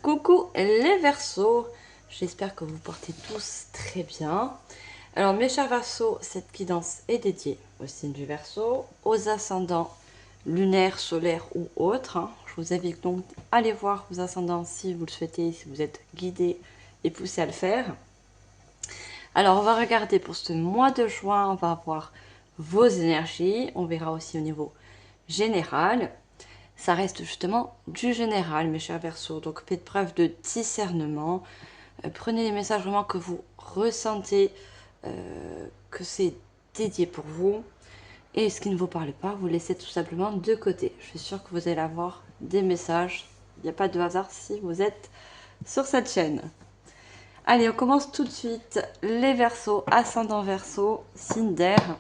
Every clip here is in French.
Coucou les Verseaux, j'espère que vous portez tous très bien. Alors mes chers Verseaux, cette guidance est dédiée au signe du Verseau, aux ascendants lunaires, solaires ou autres. Je vous invite donc à aller voir vos ascendants si vous le souhaitez, si vous êtes guidé et poussé à le faire. Alors on va regarder pour ce mois de juin, on va voir vos énergies, on verra aussi au niveau général. Ça reste justement du général, mes chers Verseaux. Donc faites preuve de discernement. Prenez les messages vraiment que vous ressentez, que c'est dédié pour vous. Et ce qui ne vous parle pas, vous laissez tout simplement de côté. Je suis sûre que vous allez avoir des messages. Il n'y a pas de hasard si vous êtes sur cette chaîne. Allez, on commence tout de suite. Les Verseaux, ascendant Verseau, signe d'air.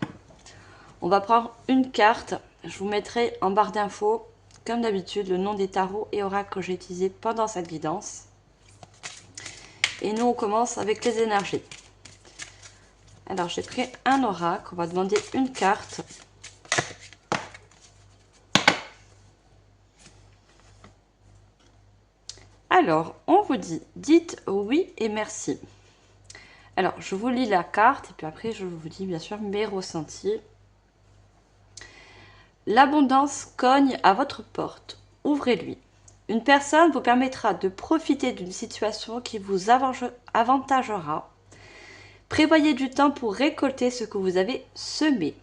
On va prendre une carte. Je vous mettrai en barre d'infos, comme d'habitude, le nom des tarots et oracles que j'ai utilisés pendant cette guidance. Et nous, on commence avec les énergies. Alors, j'ai pris un oracle. On va demander une carte. Alors, on vous dit, dites oui et merci. Alors, je vous lis la carte et puis après, je vous dis bien sûr mes ressentis. L'abondance cogne à votre porte. Ouvrez-lui. Une personne vous permettra de profiter d'une situation qui vous avantagera. Prévoyez du temps pour récolter ce que vous avez semé.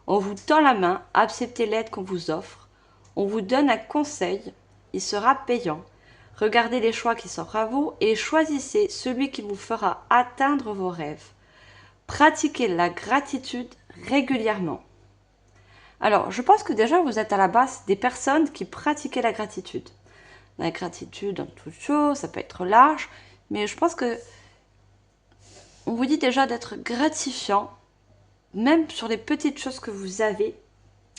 On vous tend la main, acceptez l'aide qu'on vous offre. On vous donne un conseil, il sera payant. Regardez les choix qui s'offrent à vous et choisissez celui qui vous fera atteindre vos rêves. Pratiquez la gratitude régulièrement. Alors, je pense que déjà vous êtes à la base des personnes qui pratiquaient la gratitude. La gratitude en toute chose, ça peut être large, mais je pense que on vous dit déjà d'être gratifiant, même sur les petites choses que vous avez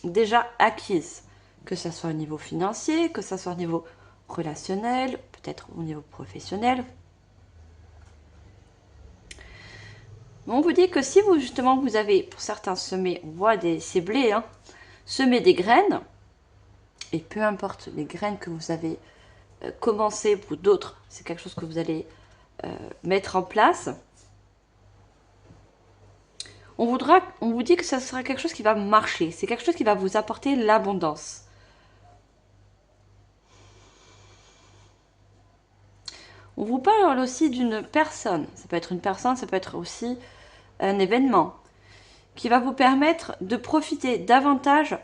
déjà acquises, que ce soit au niveau financier, que ce soit au niveau relationnel, peut-être au niveau professionnel. On vous dit que si vous justement vous avez, pour certains, semé, on voit des blés, semer des graines, et peu importe les graines que vous avez commencé, pour d'autres, c'est quelque chose que vous allez mettre en place. On vous dit que ça sera quelque chose qui va marcher, c'est quelque chose qui va vous apporter l'abondance. On vous parle aussi d'une personne, ça peut être une personne, ça peut être aussi un événement, qui va vous permettre de profiter davantage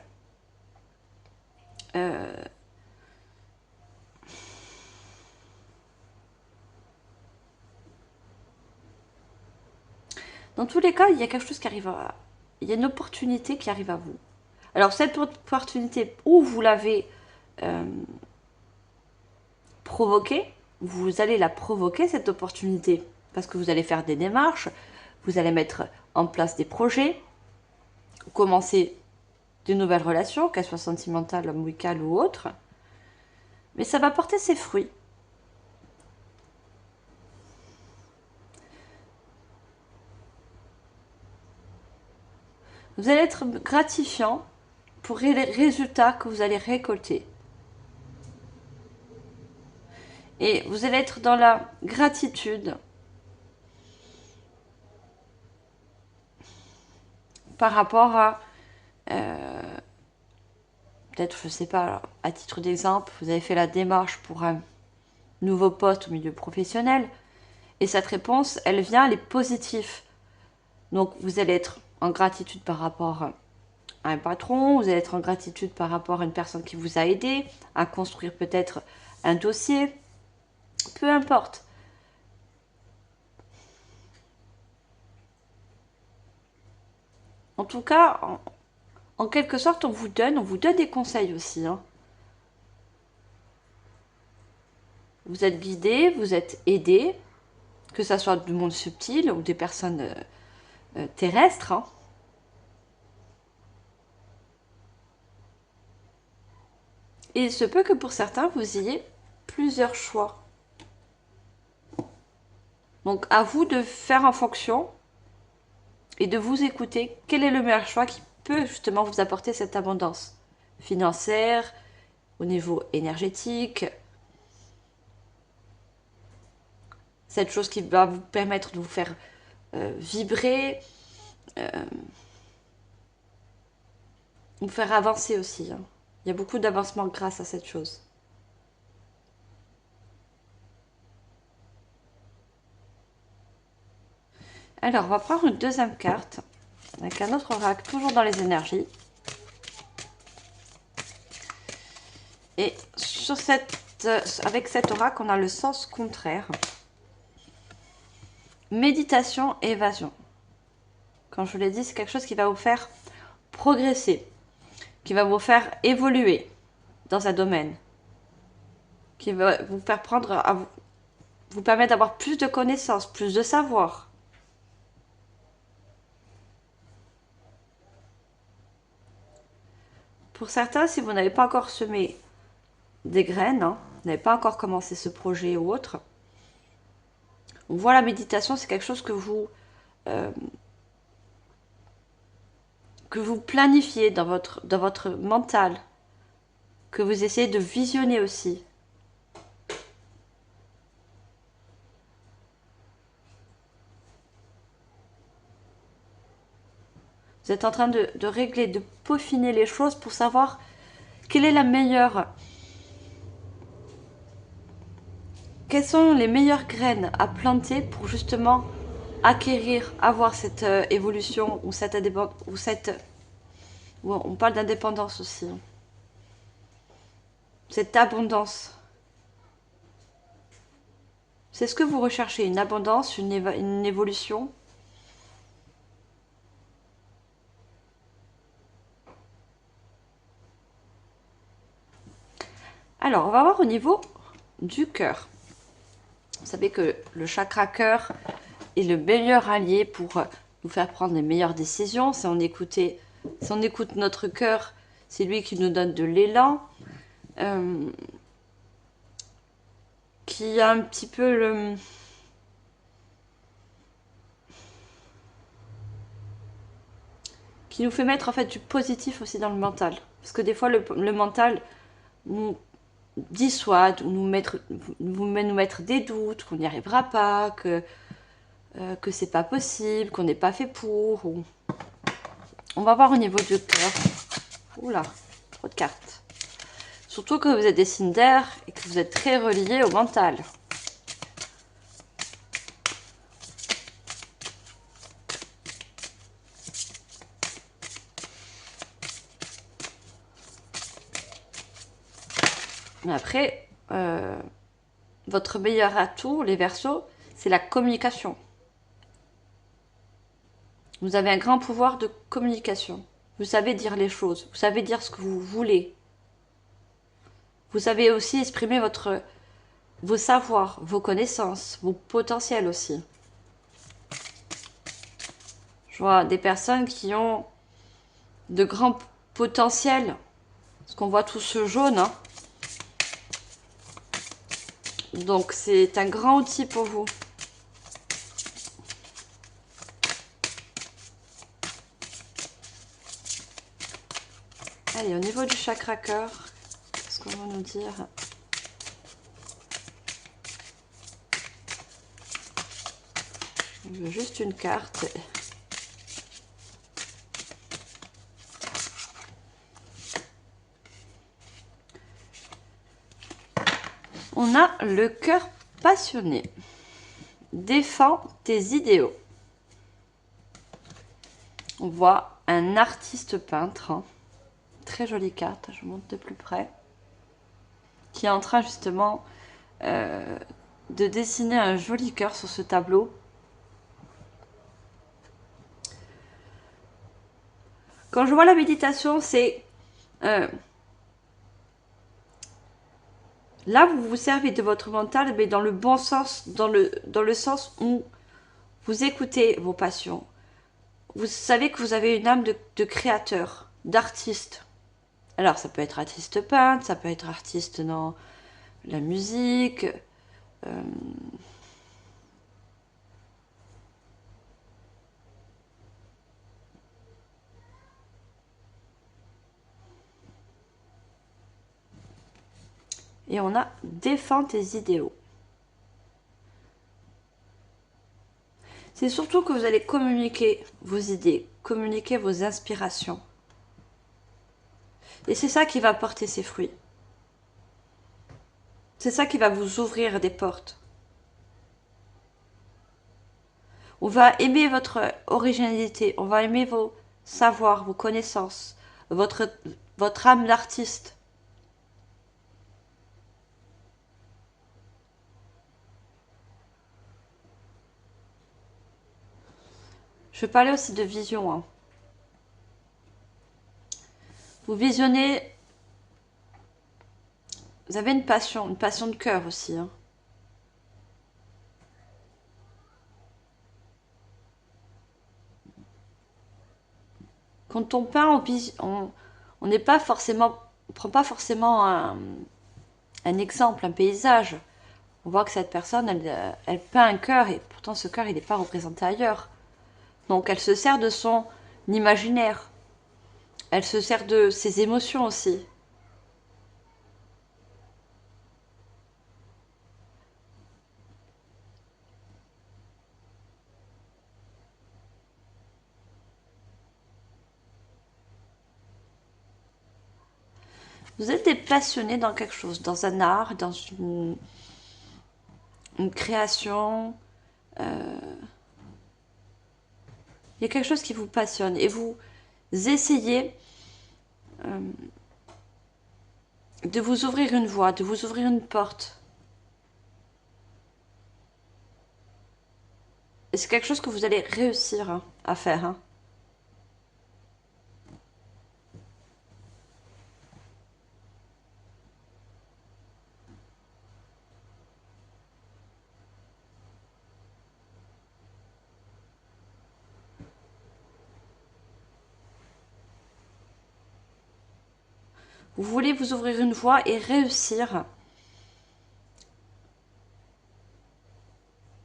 dans tous les cas, il y a quelque chose qui arrive il y a une opportunité qui arrive à vous. Alors cette opportunité, où vous l'avez provoquée, vous allez la provoquer cette opportunité, parce que vous allez faire des démarches, vous allez mettre en place des projets, commencer de nouvelles relations, qu'elles soient sentimentales, amicales ou autres, mais ça va porter ses fruits. Vous allez être gratifiant pour les résultats que vous allez récolter. Et vous allez être dans la gratitude par rapport à peut-être, je ne sais pas, à titre d'exemple, vous avez fait la démarche pour un nouveau poste au milieu professionnel et cette réponse, elle vient, elle est positive. Donc vous allez être en gratitude par rapport à un patron, vous allez être en gratitude par rapport à une personne qui vous a aidé à construire peut-être un dossier, peu importe. En tout cas, en quelque sorte, on vous donne des conseils aussi. Vous êtes guidé, vous êtes aidé, que ce soit du monde subtil ou des personnes terrestres. Et il se peut que pour certains, vous ayez plusieurs choix. Donc à vous de faire en fonction et de vous écouter quel est le meilleur choix qui peut justement vous apporter cette abondance financière, au niveau énergétique. cette chose qui va vous permettre de vous faire vibrer, vous faire avancer aussi. Hein. Il y a beaucoup d'avancement grâce à cette chose. Alors, on va prendre une deuxième carte avec un autre oracle, toujours dans les énergies. Et sur avec cet oracle, on a le sens contraire. Méditation et évasion. Quand je vous l'ai dit, c'est quelque chose qui va vous faire progresser, qui va vous faire évoluer dans un domaine, qui va vous faire prendre à vous permettre d'avoir plus de connaissances, plus de savoir. Pour certains, si vous n'avez pas encore semé des graines, hein, vous n'avez pas encore commencé ce projet ou autre, on voit la méditation, c'est quelque chose que vous planifiez dans votre mental, que vous essayez de visionner aussi. Vous êtes en train de régler, de peaufiner les choses pour savoir quelle est la meilleure. Quelles sont les meilleures graines à planter pour justement acquérir, avoir cette évolution ou cette indépendance, ou on parle d'indépendance aussi. Hein. Cette abondance. C'est ce que vous recherchez, une abondance, une évolution. Alors, on va voir au niveau du cœur. Vous savez que le chakra cœur est le meilleur allié pour nous faire prendre les meilleures décisions. Si on écoute notre cœur, c'est lui qui nous donne de l'élan. Qui a un petit peu qui nous fait mettre en fait du positif aussi dans le mental. Parce que des fois, le mental nous dissuade ou nous mettre des doutes, qu'on n'y arrivera pas, que c'est pas possible, qu'on n'est pas fait pour. Ou... On va voir au niveau du cœur. Oula, trop de cartes. Surtout que vous êtes des signes d'air et que vous êtes très reliés au mental. Mais après, votre meilleur atout, les Verseaux, c'est la communication. Vous avez un grand pouvoir de communication. Vous savez dire les choses. Vous savez dire ce que vous voulez. Vous savez aussi exprimer vos savoirs, vos connaissances, vos potentiels aussi. Je vois des personnes qui ont de grands potentiels. Parce qu'on voit tout ce jaune. Hein. Donc c'est un grand outil pour vous. Allez, au niveau du chakra cœur, qu'est-ce qu'on va nous dire? Je veux juste une carte. On a le cœur passionné. Défends tes idéaux. On voit un artiste peintre. Hein. Très jolie carte, je vous montre de plus près. Qui est en train justement de dessiner un joli cœur sur ce tableau. Quand je vois la méditation, c'est... là, vous vous servez de votre mental, mais dans le bon sens, dans le sens où vous écoutez vos passions. Vous savez que vous avez une âme de créateur, d'artiste. Alors, ça peut être artiste peintre, ça peut être artiste dans la musique. Et on a défends tes idéaux. C'est surtout que vous allez communiquer vos idées, communiquer vos inspirations. Et c'est ça qui va porter ses fruits. C'est ça qui va vous ouvrir des portes. On va aimer votre originalité, on va aimer vos savoirs, vos connaissances, votre âme d'artiste. Je parlais aussi de vision. Hein. Vous visionnez, vous avez une passion de cœur aussi. Hein. Quand on peint, on n'est pas forcément, on prend pas forcément un exemple, un paysage. On voit que cette personne, elle peint un cœur et pourtant ce cœur, il n'est pas représenté ailleurs. Donc elle se sert de son imaginaire. Elle se sert de ses émotions aussi. Vous êtes des passionnés dans quelque chose, dans un art, dans une création. Il y a quelque chose qui vous passionne et vous essayez de vous ouvrir une voie, de vous ouvrir une porte. Et c'est quelque chose que vous allez réussir hein, à faire. Hein. Vous voulez vous ouvrir une voie et réussir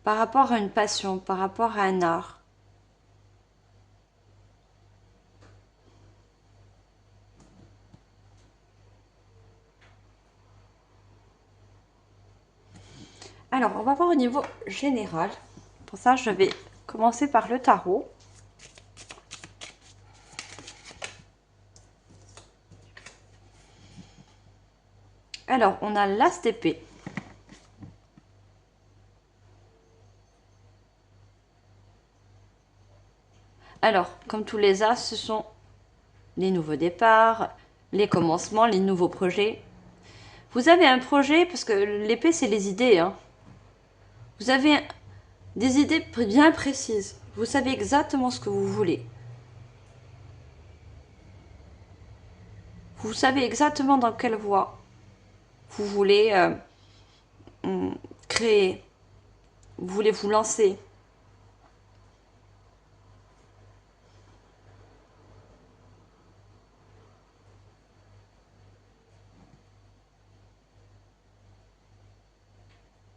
par rapport à une passion, par rapport à un art. Alors, on va voir au niveau général. Pour ça, je vais commencer par le tarot. Alors, on a l'As d'épée. Alors, comme tous les As, ce sont les nouveaux départs, les commencements, les nouveaux projets. Vous avez un projet, parce que l'épée, c'est les idées. Hein. Vous avez des idées bien précises. Vous savez exactement ce que vous voulez. Vous savez exactement dans quelle voie vous voulez créer. Vous voulez vous lancer.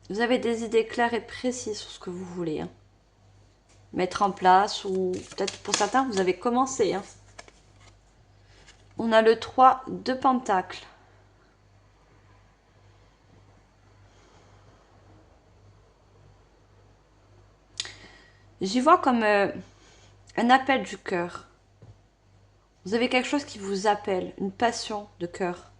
Vous avez des idées claires et précises sur ce que vous voulez hein. Mettre en place ou peut-être pour certains vous avez commencé. Hein. On a le 3 de Pentacles. J'y vois comme un appel du cœur. Vous avez quelque chose qui vous appelle, une passion de cœur.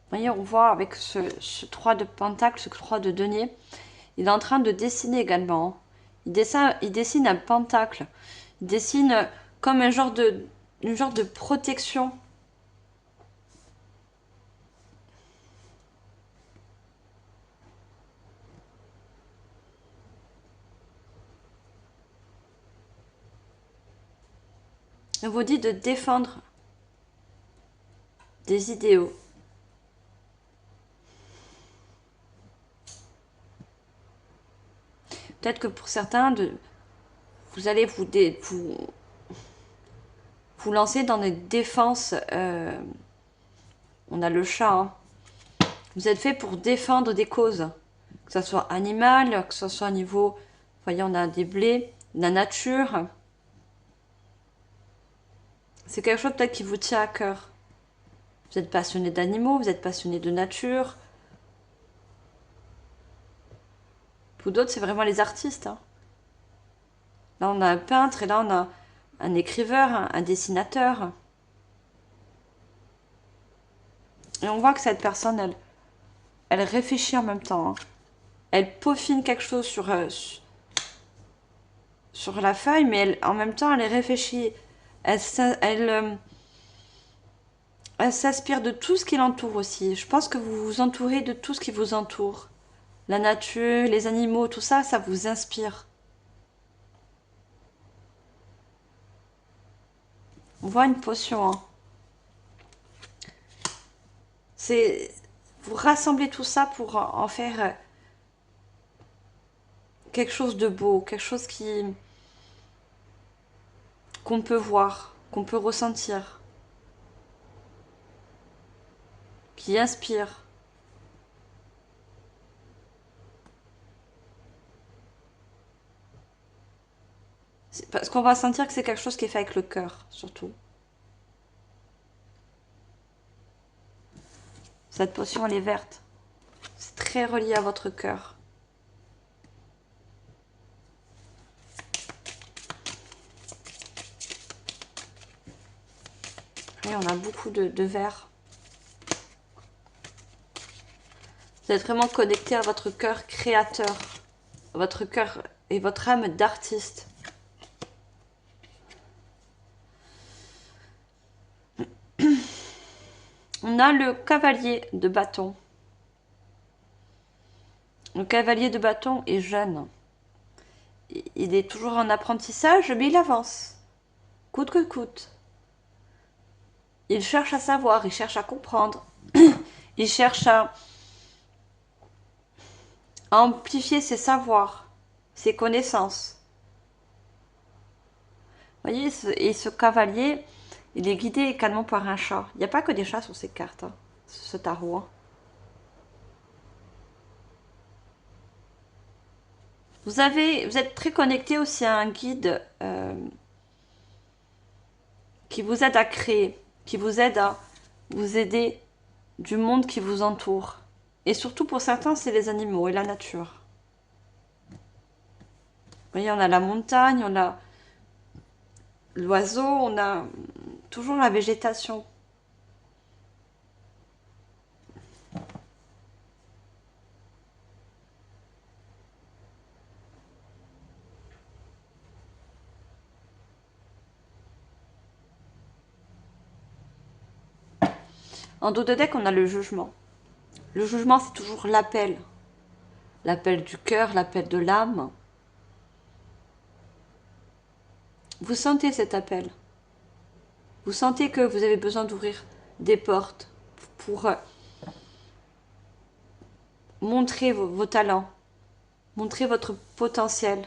Vous voyez, on voit avec ce 3 de Pentacle, ce 3 de denier, il est en train de dessiner également. Il dessine un pentacle. Il dessine comme une genre de protection. Il vous dit de défendre des idéaux. Peut-être que pour certains, vous allez vous lancer dans des défenses. On a le chat. Hein. Vous êtes fait pour défendre des causes. Que ce soit animal, que ce soit au niveau... Vous voyez, on a des blés, la nature. C'est quelque chose peut-être qui vous tient à cœur. Vous êtes passionné d'animaux, vous êtes passionné de nature. Pour d'autres, c'est vraiment les artistes. Hein. Là, on a un peintre et là, on a un écrivain, un dessinateur. Et on voit que cette personne, elle réfléchit en même temps. Hein. Elle peaufine quelque chose sur la feuille, mais en même temps, elle réfléchit. Elle s'inspire de tout ce qui l'entoure aussi. Je pense que vous vous entourez de tout ce qui vous entoure. La nature, les animaux, tout ça, ça vous inspire. On voit une potion. Hein. C'est vous rassemblez tout ça pour en faire quelque chose de beau, quelque chose qu'on peut voir, qu'on peut ressentir, qui inspire. Parce qu'on va sentir que c'est quelque chose qui est fait avec le cœur, surtout. Cette potion, elle est verte. C'est très relié à votre cœur. Oui, on a beaucoup de vert. Vous êtes vraiment connecté à votre cœur créateur. Votre cœur et votre âme d'artiste. On a le cavalier de bâton. Le cavalier de bâton est jeune. Il est toujours en apprentissage, mais il avance. Coûte que coûte. Il cherche à savoir, il cherche à comprendre. Il cherche à amplifier ses savoirs, ses connaissances. Vous voyez, et ce cavalier, il est guidé également par un chat. Il n'y a pas que des chats sur ces cartes, hein, ce tarot. Hein. Vous êtes très connecté aussi à un guide qui vous aide à créer, qui vous aide à vous aider du monde qui vous entoure. Et surtout pour certains, c'est les animaux et la nature. Vous voyez, on a la montagne, on a l'oiseau, on a toujours la végétation. En dos de deck, on a le jugement. Le jugement, c'est toujours l'appel. L'appel du cœur, l'appel de l'âme. Vous sentez cet appel. Vous sentez que vous avez besoin d'ouvrir des portes pour montrer vos talents, montrer votre potentiel.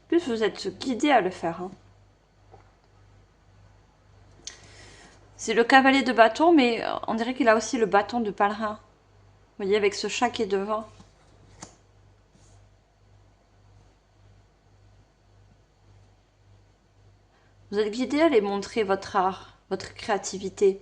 Plus vous êtes guidé à le faire. Hein. C'est le cavalier de bâton, mais on dirait qu'il a aussi le bâton de pèlerin. Vous voyez, avec ce chat qui est devant. Vous êtes guidé à aller montrer votre art, votre créativité.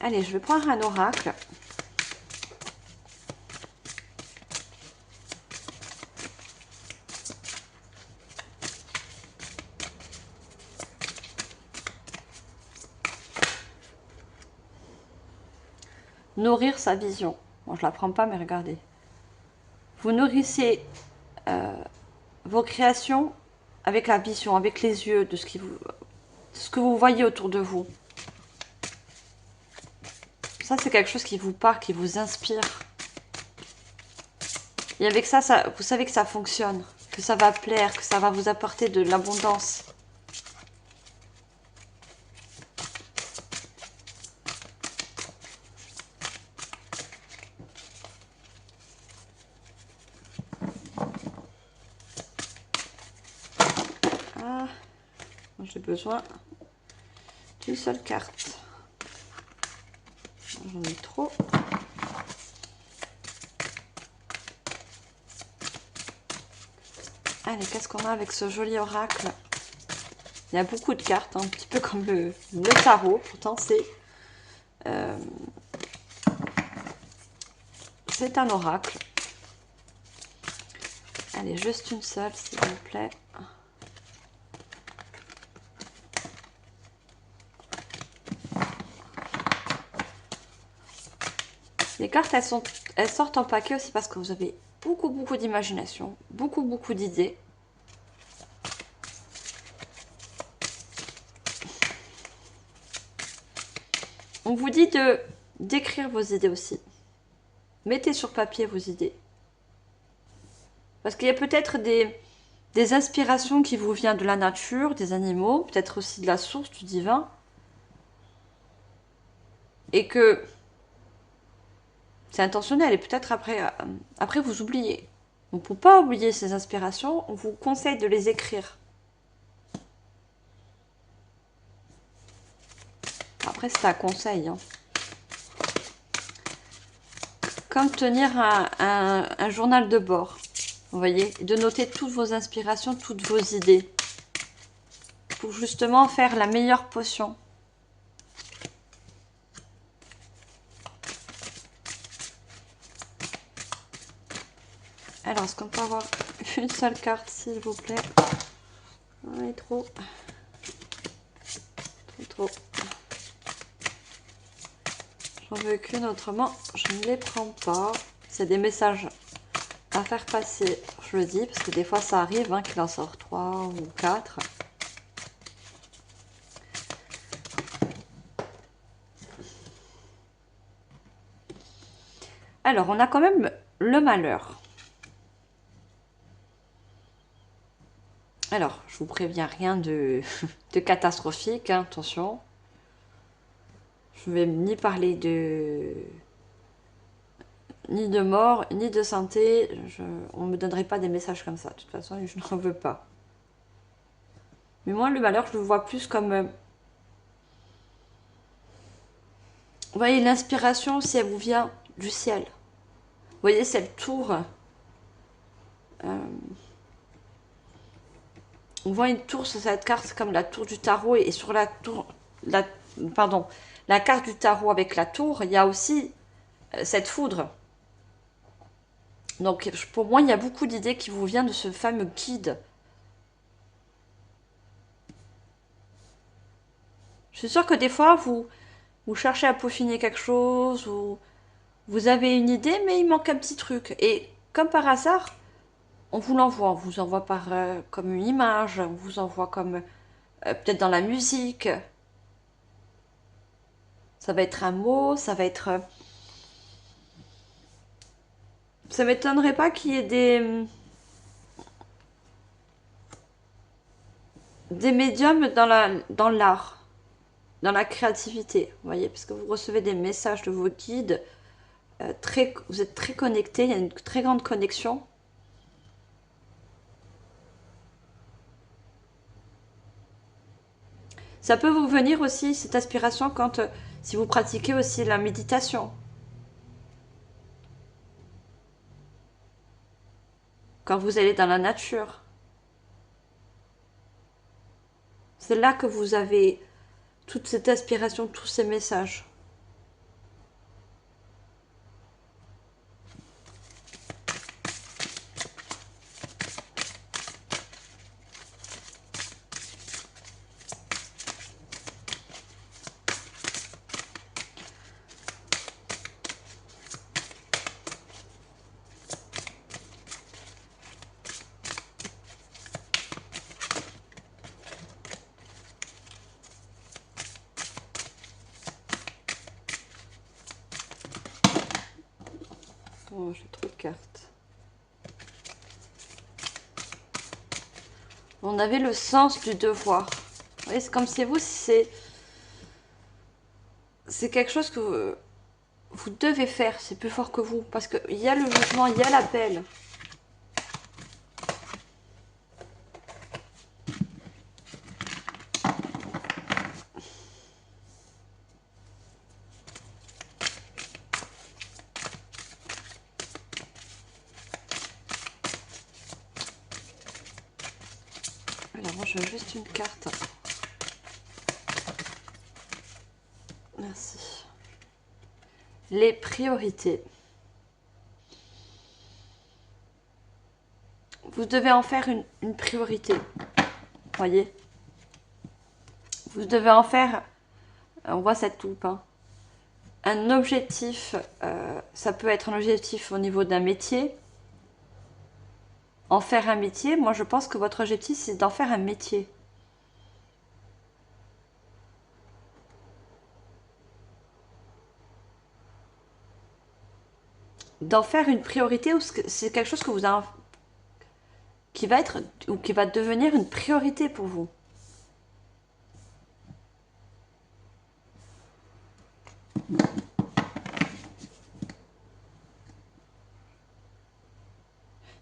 Allez, je vais prendre un oracle. Nourrir sa vision. Bon, je la prends pas, mais regardez. Vous nourrissez vos créations avec la vision, avec les yeux de ce que vous voyez autour de vous. Ça, c'est quelque chose qui vous parle, qui vous inspire. Et avec ça, vous savez que ça fonctionne. que ça va plaire, que ça va vous apporter de l'abondance. Ah, j'ai besoin d'une seule carte. J'en ai trop. Allez, qu'est-ce qu'on a avec ce joli oracle? Il y a beaucoup de cartes, hein, un petit peu comme le tarot. Pourtant, c'est un oracle. Allez, juste une seule, s'il vous plaît. Les cartes, elles sortent en paquet aussi parce que vous avez beaucoup d'imagination, beaucoup d'idées. On vous dit d'écrire vos idées aussi. Mettez sur papier vos idées. Parce qu'il y a peut-être des inspirations qui vous viennent de la nature, des animaux, peut-être aussi de la source, du divin. Et que c'est intentionnel et peut-être après vous oubliez. Donc pour pas oublier ces inspirations, on vous conseille de les écrire. Après c'est un conseil. Hein. Comme tenir un journal de bord. Vous voyez, de noter toutes vos inspirations, toutes vos idées. Pour justement faire la meilleure potion. Alors, est-ce qu'on peut avoir une seule carte, s'il vous plaît? On est trop. Trop. J'en veux qu'une, autrement, je ne les prends pas. C'est des messages à faire passer, je le dis, parce que des fois, ça arrive hein, qu'il en sort 3 ou 4. Alors, on a quand même le malheur. Alors, je vous préviens, rien de catastrophique, hein, attention. Je ne vais ni parler ni de mort, ni de santé. On ne me donnerait pas des messages comme ça. De toute façon, je n'en veux pas. Mais moi, le malheur, je le vois plus comme... vous voyez, l'inspiration, si elle vous vient du ciel. Vous voyez, cette tour... on voit une tour sur cette carte comme la tour du tarot et sur la tour, la carte du tarot avec la tour, il y a aussi cette foudre. Donc pour moi, il y a beaucoup d'idées qui vous viennent de ce fameux guide. Je suis sûre que des fois, vous cherchez à peaufiner quelque chose, ou vous avez une idée, mais il manque un petit truc. Et comme par hasard, on vous l'envoie. On vous envoie comme une image, on vous envoie comme peut-être dans la musique. Ça va être un mot, ça va être... ça m'étonnerait pas qu'il y ait des médiums dans l'art, dans la créativité, vous voyez, parce que vous recevez des messages de vos guides, vous êtes très connectés, il y a une très grande connexion. Ça peut vous venir aussi, cette aspiration, si vous pratiquez aussi la méditation. Quand vous allez dans la nature. C'est là que vous avez toute cette aspiration, tous ces messages. Oh, j'ai trop de cartes. On avait le sens du devoir. Vous voyez, c'est comme si vous, c'est quelque chose que vous devez faire. C'est plus fort que vous. Parce qu'il y a le jugement, il y a l'appel. Alors moi je veux juste une carte. Merci. Les priorités. Vous devez en faire une priorité. Voyez. Vous devez en faire, on voit cette loupe, hein, un objectif. Ça peut être un objectif au niveau d'un métier. En faire un métier, moi je pense que votre objectif c'est d'en faire un métier. D'en faire une priorité, ou c'est quelque chose que vous avez, qui va être ou qui va devenir une priorité pour vous.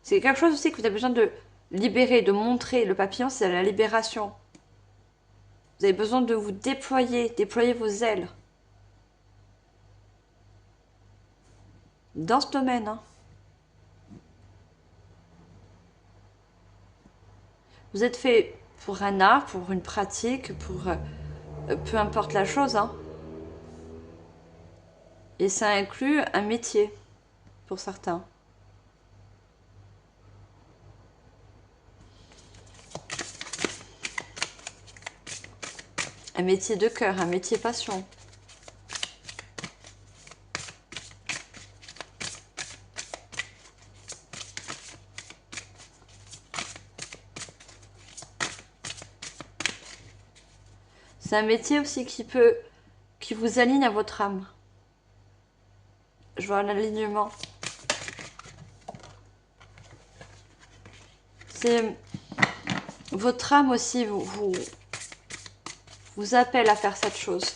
C'est quelque chose aussi que vous avez besoin de libérer, de montrer. Le papillon, c'est la libération. Vous avez besoin de vous déployer, déployer vos ailes. Dans ce domaine, hein. Vous êtes fait pour un art, pour une pratique, pour peu importe la chose, hein. Et ça inclut un métier pour certains. Un métier de cœur, un métier passion. C'est un métier aussi qui vous aligne à votre âme. Je vois l'alignement. C'est votre âme aussi vous appelle à faire cette chose.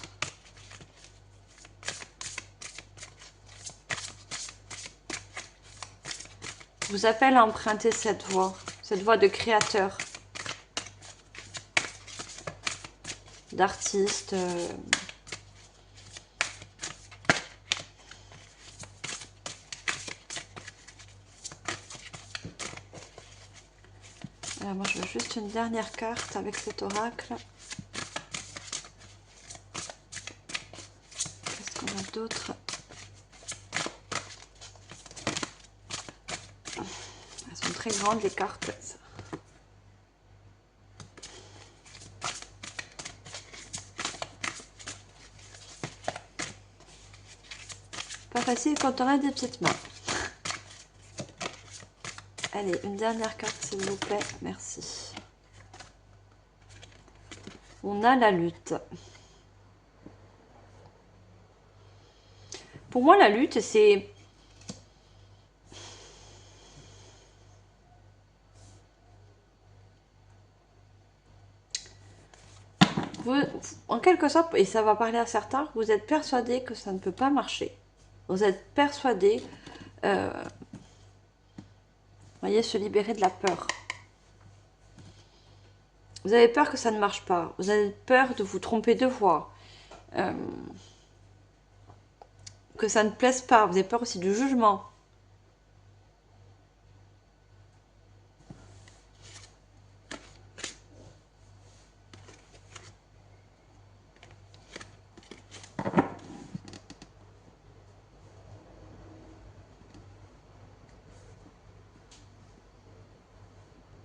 Vous appelle à emprunter cette voie de créateur, d'artiste. Alors moi je veux juste une dernière carte avec cet oracle. Qu'est-ce qu'on a d'autre? Elles sont très grandes les cartes. Pas facile quand on a des petites mains. Allez, une dernière carte s'il vous plaît, merci. On a la lutte. Pour moi, la lutte, c'est... Vous, en quelque sorte, et ça va parler à certains, vous êtes persuadé que ça ne peut pas marcher. Vous êtes persuadé, voyez, se libérer de la peur. Vous avez peur que ça ne marche pas. Vous avez peur de vous tromper de voix. Que ça ne plaise pas. Vous avez peur aussi du jugement.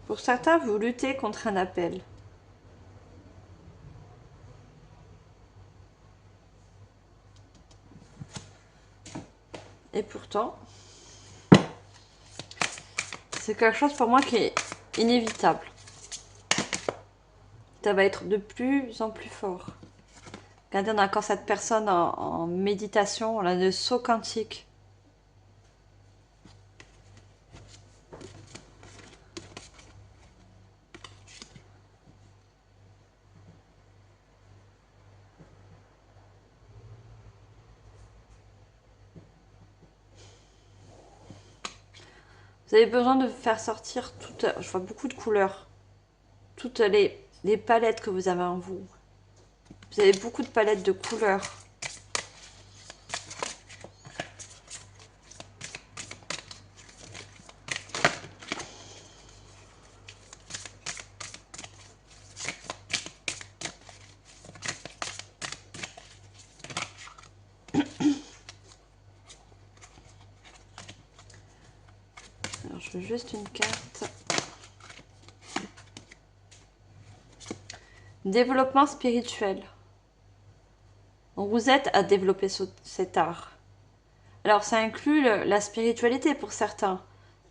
Pour certains, vous luttez contre un appel. Et pourtant, c'est quelque chose pour moi qui est inévitable. Ça va être de plus en plus fort. Regardez, on a encore cette personne en méditation, on a le saut quantique. Vous avez besoin de faire sortir toutes, je vois beaucoup de couleurs, toutes les palettes que vous avez en vous. Vous avez beaucoup de palettes de couleurs. Alors, je veux juste une carte. Développement spirituel. Donc, vous êtes à développer cet art. Alors, ça inclut la spiritualité pour certains.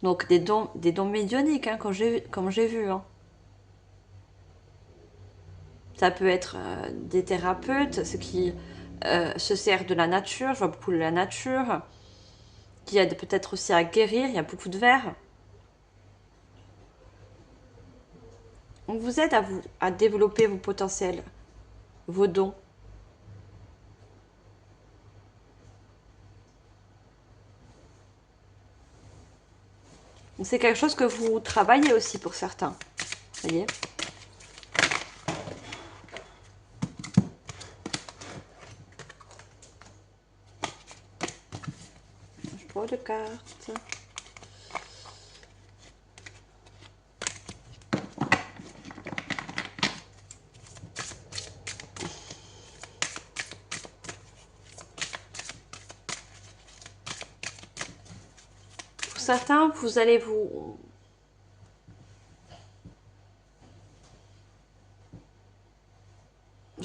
Donc, des dons médiumniques, hein, comme j'ai vu. Hein. Ça peut être des thérapeutes, ceux qui se servent de la nature. Je vois beaucoup de la nature. Qui aide peut-être aussi à guérir. Il y a beaucoup de verre. On vous aide à développer vos potentiels, vos dons. C'est quelque chose que vous travaillez aussi pour certains. Vous voyez ? Je prends de cartes. Pour certains, vous allez vous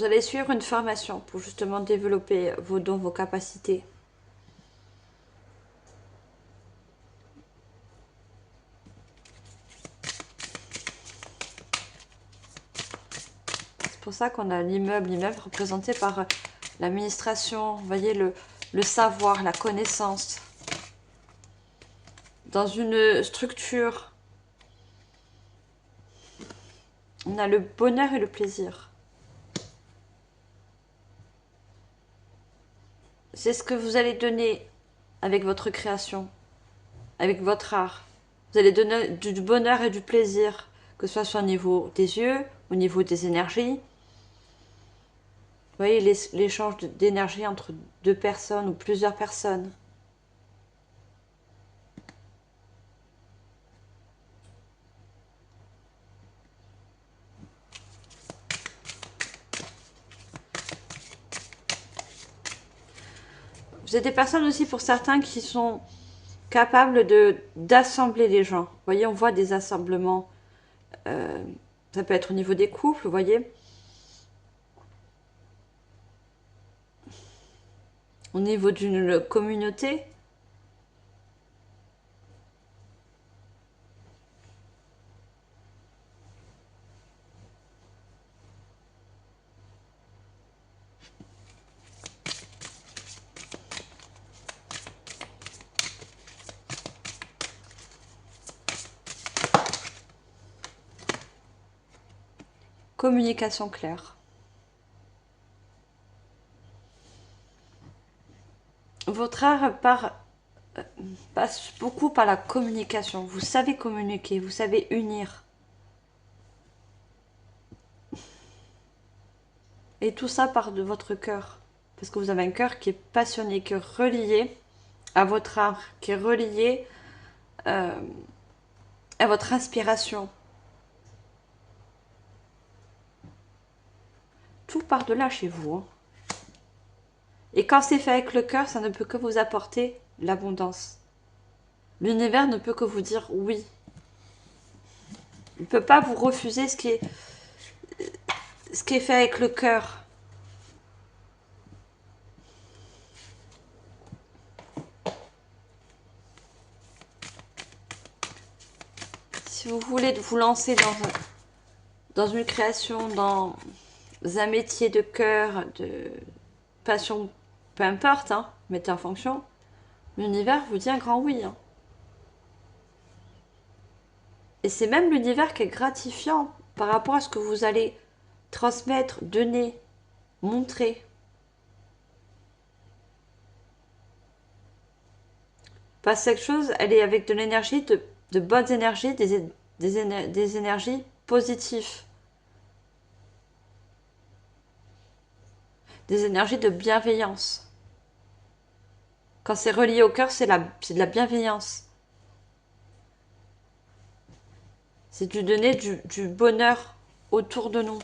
allez suivre une formation pour justement développer vos dons, vos capacités. C'est pour ça qu'on a l'immeuble représenté par l'administration, vous voyez, le savoir, la connaissance. Dans une structure, on a le bonheur et le plaisir. C'est ce que vous allez donner avec votre création, avec votre art. Vous allez donner du bonheur et du plaisir, que ce soit au niveau des yeux, au niveau des énergies. Vous voyez l'échange d'énergie entre deux personnes ou plusieurs personnes. Vous êtes des personnes aussi pour certains qui sont capables d'assembler les gens. Vous voyez, on voit des assemblements. Ça peut être au niveau des couples, vous voyez. Au niveau d'une communauté. Communication claire. Votre art passe beaucoup par la communication. Vous savez communiquer, vous savez unir. Et tout ça part de votre cœur. Parce que vous avez un cœur qui est passionné, qui est relié à votre art, qui est relié à votre inspiration. Tout part de là chez vous. Hein. Et quand c'est fait avec le cœur, ça ne peut que vous apporter l'abondance. L'univers ne peut que vous dire oui. Il ne peut pas vous refuser ce qui est fait avec le cœur. Si vous voulez vous lancer dans une création, dans un métier de cœur, de passion, peu importe, hein, mettez en fonction, l'univers vous dit un grand oui. Hein. Et c'est même l'univers qui est gratifiant par rapport à ce que vous allez transmettre, donner, montrer. Parce que cette chose, elle est avec de l'énergie de bonnes énergies, des énergies positives. Des énergies de bienveillance. Quand c'est relié au cœur, c'est de la bienveillance. C'est de donner du bonheur autour de nous.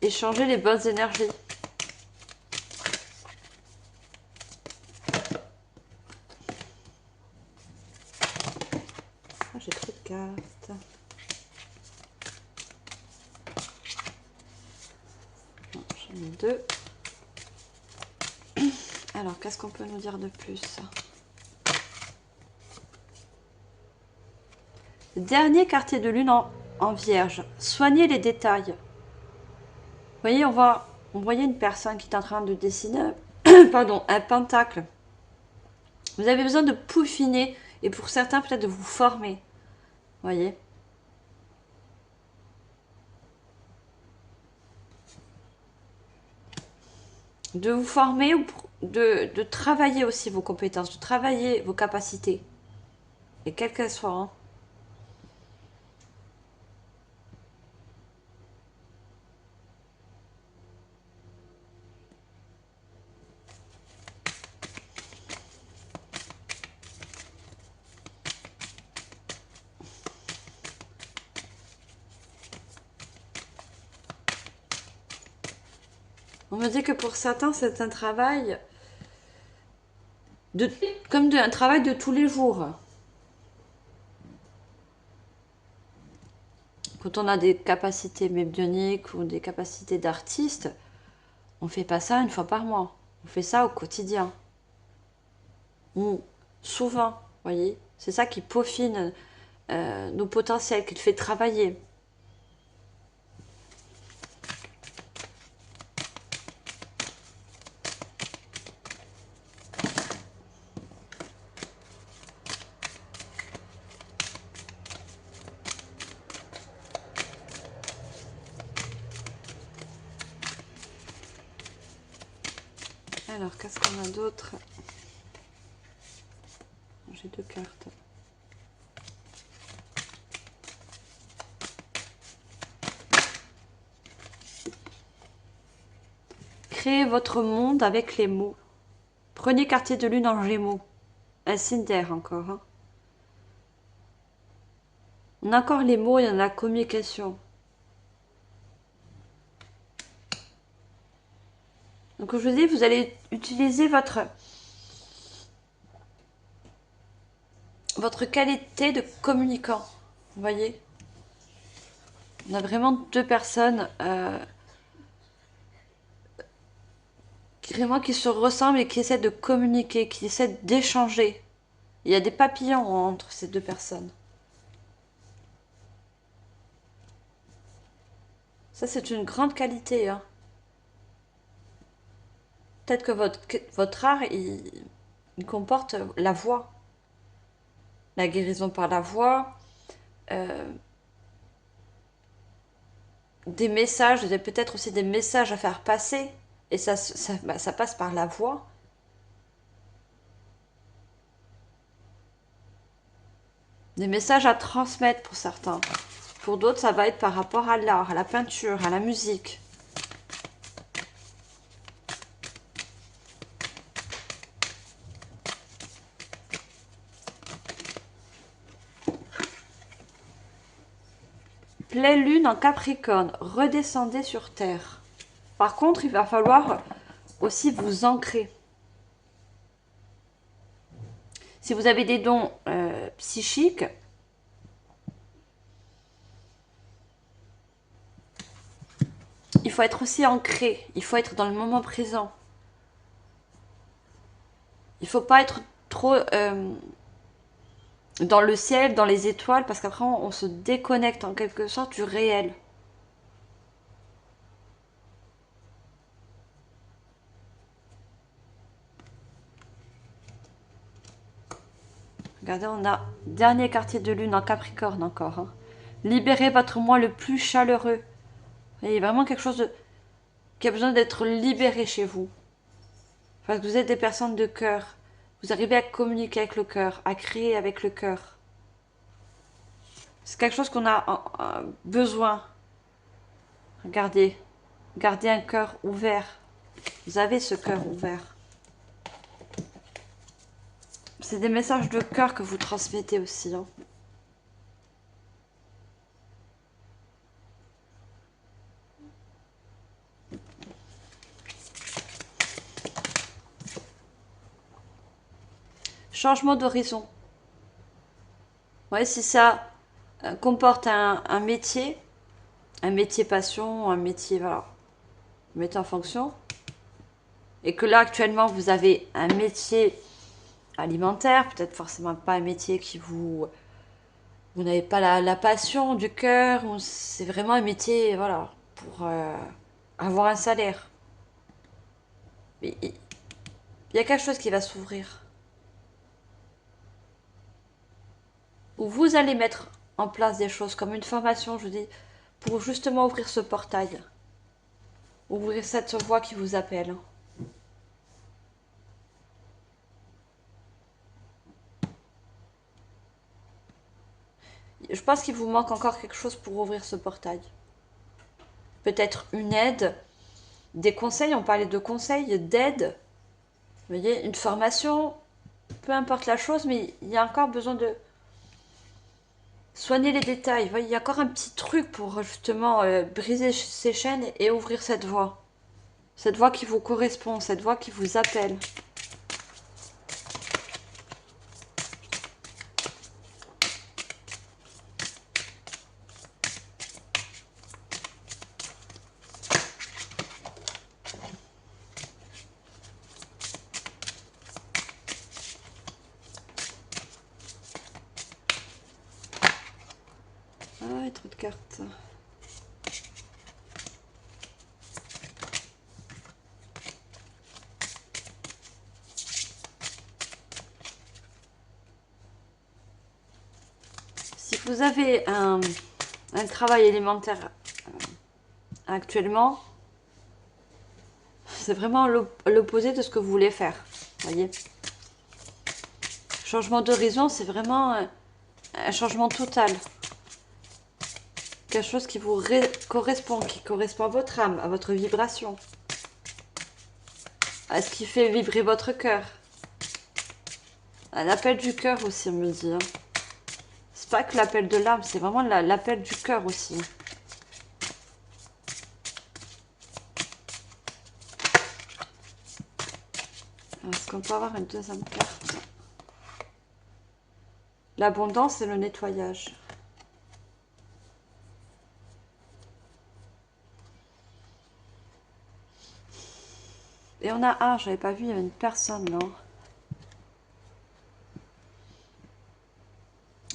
Échanger les bonnes énergies. Ah, j'ai trop de cartes. J'en ai deux. Alors, qu'est-ce qu'on peut nous dire de plus? Dernier quartier de lune en vierge. Soignez les détails. Vous voyez, on voyait une personne qui est en train de dessiner pardon, un pentacle. Vous avez besoin de peaufiner et pour certains peut-être de vous former. Vous voyez? De vous former ou de travailler aussi vos compétences, de travailler vos capacités. Et quelles qu'elles soient. Hein. On me dit que pour certains, c'est un travail comme un travail de tous les jours. Quand on a des capacités médiumniques ou des capacités d'artiste, on fait pas ça une fois par mois. On fait ça au quotidien. Ou souvent, vous voyez. C'est ça qui peaufine nos potentiels, qui le fait travailler. Alors, qu'est-ce qu'on a d'autre? J'ai deux cartes. Créez votre monde avec les mots. Prenez quartier de lune en Gémeaux. Un signe d'air encore. Hein. On a encore les mots et on a la communication. Donc je vous dis, vous allez utiliser votre qualité de communicant. Vous voyez? On a vraiment deux personnes qui se ressemblent et qui essaient de communiquer, qui essaient d'échanger. Il y a des papillons entre ces deux personnes. Ça, c'est une grande qualité. Hein. Peut-être que votre art, il comporte la voix. La guérison par la voix. Des messages, peut-être aussi des messages à faire passer. Et ça passe par la voix. Des messages à transmettre pour certains. Pour d'autres, ça va être par rapport à l'art, à la peinture, à la musique. Pleine lune en Capricorne, redescendez sur Terre. Par contre, il va falloir aussi vous ancrer. Si vous avez des dons psychiques, il faut être aussi ancré. Il faut être dans le moment présent. Il ne faut pas être trop dans le ciel, dans les étoiles, parce qu'après on se déconnecte en quelque sorte du réel. Regardez, on a dernier quartier de lune en Capricorne encore. Hein. Libérez votre moi le plus chaleureux. Il y a vraiment quelque chose qui a besoin d'être libéré chez vous. Parce que vous êtes des personnes de cœur, Vous arrivez à communiquer avec le cœur, à créer avec le cœur. C'est quelque chose qu'on a besoin. Regardez, gardez un cœur ouvert. Vous avez ce cœur ouvert. C'est des messages de cœur que vous transmettez aussi. Hein. Changement d'horizon. Ouais, si ça comporte un métier passion, un métier, voilà, mettez en fonction. Et que là, actuellement, vous avez un métier alimentaire, peut-être forcément pas un métier qui vous n'avez pas la passion du cœur, c'est vraiment un métier, voilà, pour avoir un salaire. Mais il y a quelque chose qui va s'ouvrir. Où vous allez mettre en place des choses comme une formation, je vous dis, pour justement ouvrir ce portail. Ouvrir cette voie qui vous appelle. Je pense qu'il vous manque encore quelque chose pour ouvrir ce portail. Peut-être une aide, des conseils, on parlait de conseils, d'aide. Vous voyez, une formation, peu importe la chose, mais il y a encore besoin de soigner les détails. Vous voyez, il y a encore un petit truc pour justement briser ces chaînes et ouvrir cette voie. Cette voie qui vous correspond, cette voie qui vous appelle. Ah, trop de cartes. Si vous avez un travail élémentaire actuellement, c'est vraiment l'opposé de ce que vous voulez faire. Voyez, changement d'horizon, c'est vraiment un changement total. Quelque chose qui vous correspond, qui correspond à votre âme, à votre vibration, à ce qui fait vibrer votre cœur. À l'appel du cœur aussi, on me dit. Hein. C'est pas que l'appel de l'âme, c'est vraiment l'appel du cœur aussi. Est-ce qu'on peut avoir une deuxième carte? L'abondance et le nettoyage. Et on a un, j'avais pas vu, il y avait une personne là.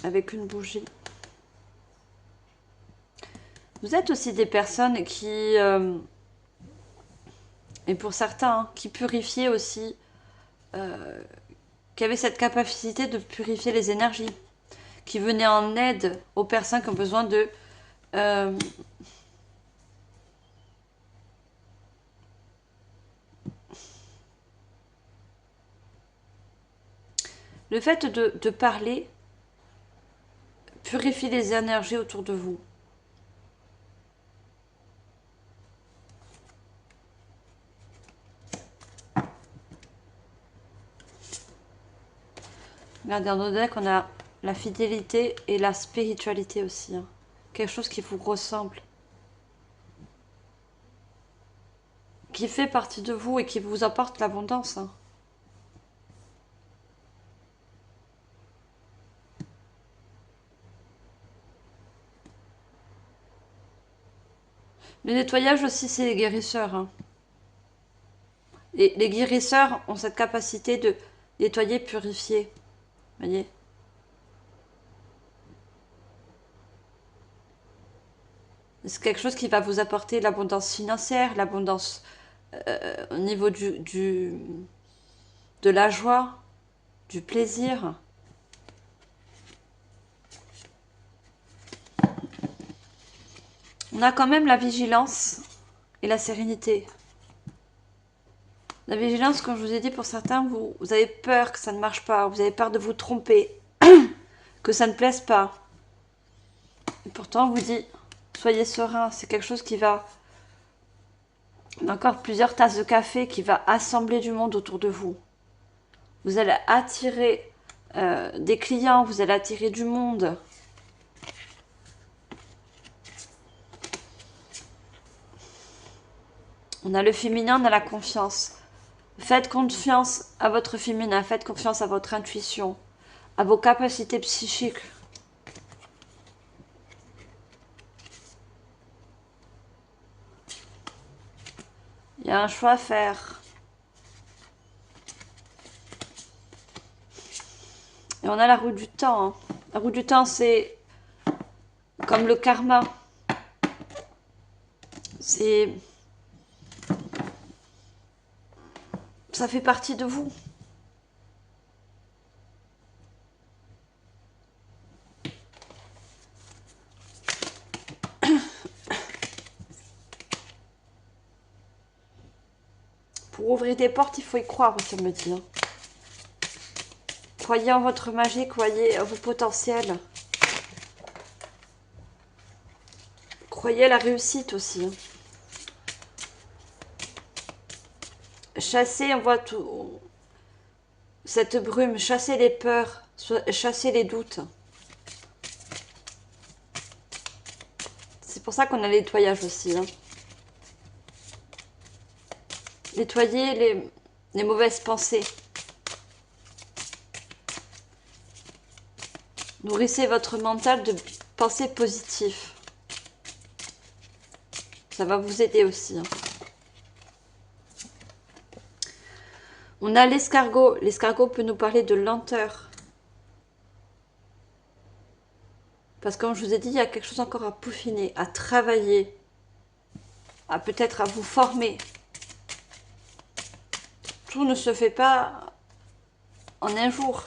Avec une bougie. Vous êtes aussi des personnes qui, et pour certains, hein, qui purifiaient aussi, qui avaient cette capacité de purifier les énergies, qui venaient en aide aux personnes qui ont besoin de... le fait de parler purifie les énergies autour de vous. Regardez, dans nos decks, on a la fidélité et la spiritualité aussi. Hein. Quelque chose qui vous ressemble. Qui fait partie de vous et qui vous apporte l'abondance. Hein. Le nettoyage aussi, c'est les guérisseurs. Hein. Et les guérisseurs ont cette capacité de nettoyer, purifier. Vous voyez ? C'est quelque chose qui va vous apporter l'abondance financière, l'abondance au niveau de la joie, du plaisir. On a quand même la vigilance et la sérénité. La vigilance, comme je vous ai dit, pour certains, vous avez peur que ça ne marche pas, vous avez peur de vous tromper, que ça ne plaise pas. Et pourtant, on vous dit, soyez serein, c'est quelque chose qui va... Encore plusieurs tasses de café qui va assembler du monde autour de vous. Vous allez attirer des clients, vous allez attirer du monde. On a le féminin, on a la confiance. Faites confiance à votre féminin, faites confiance à votre intuition, à vos capacités psychiques. Il y a un choix à faire. Et on a la roue du temps. Hein. La roue du temps, c'est comme le karma. C'est... Ça fait partie de vous. Pour ouvrir des portes, il faut y croire, ça me dit. Hein. Croyez en votre magie, croyez en vos potentiels. Croyez à la réussite aussi. Hein. Chassez, on voit tout, cette brume, chassez les peurs, chassez les doutes. C'est pour ça qu'on a le nettoyage aussi. Hein. Nettoyez les mauvaises pensées. Nourrissez votre mental de pensées positives. Ça va vous aider aussi. Hein. On a l'escargot. L'escargot peut nous parler de lenteur. Parce que comme je vous ai dit, il y a quelque chose encore à peaufiner, à travailler, à peut-être à vous former. Tout ne se fait pas en un jour.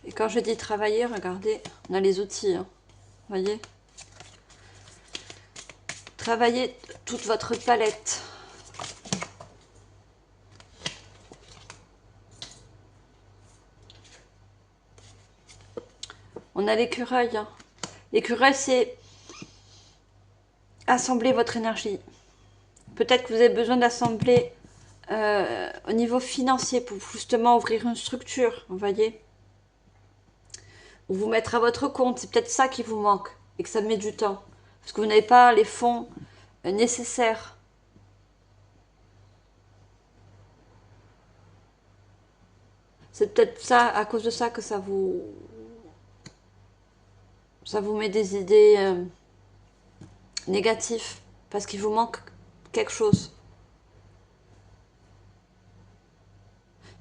Et quand je dis travailler, regardez, on a les outils, hein, voyez. Travaillez toute votre palette. On a l'écureuil. Hein. L'écureuil, c'est assembler votre énergie. Peut-être que vous avez besoin d'assembler au niveau financier pour justement ouvrir une structure, vous voyez. Ou vous mettre à votre compte. C'est peut-être ça qui vous manque et que ça met du temps. Parce que vous n'avez pas les fonds nécessaires. C'est peut-être ça, à cause de ça, que ça vous met des idées négatives. Parce qu'il vous manque quelque chose.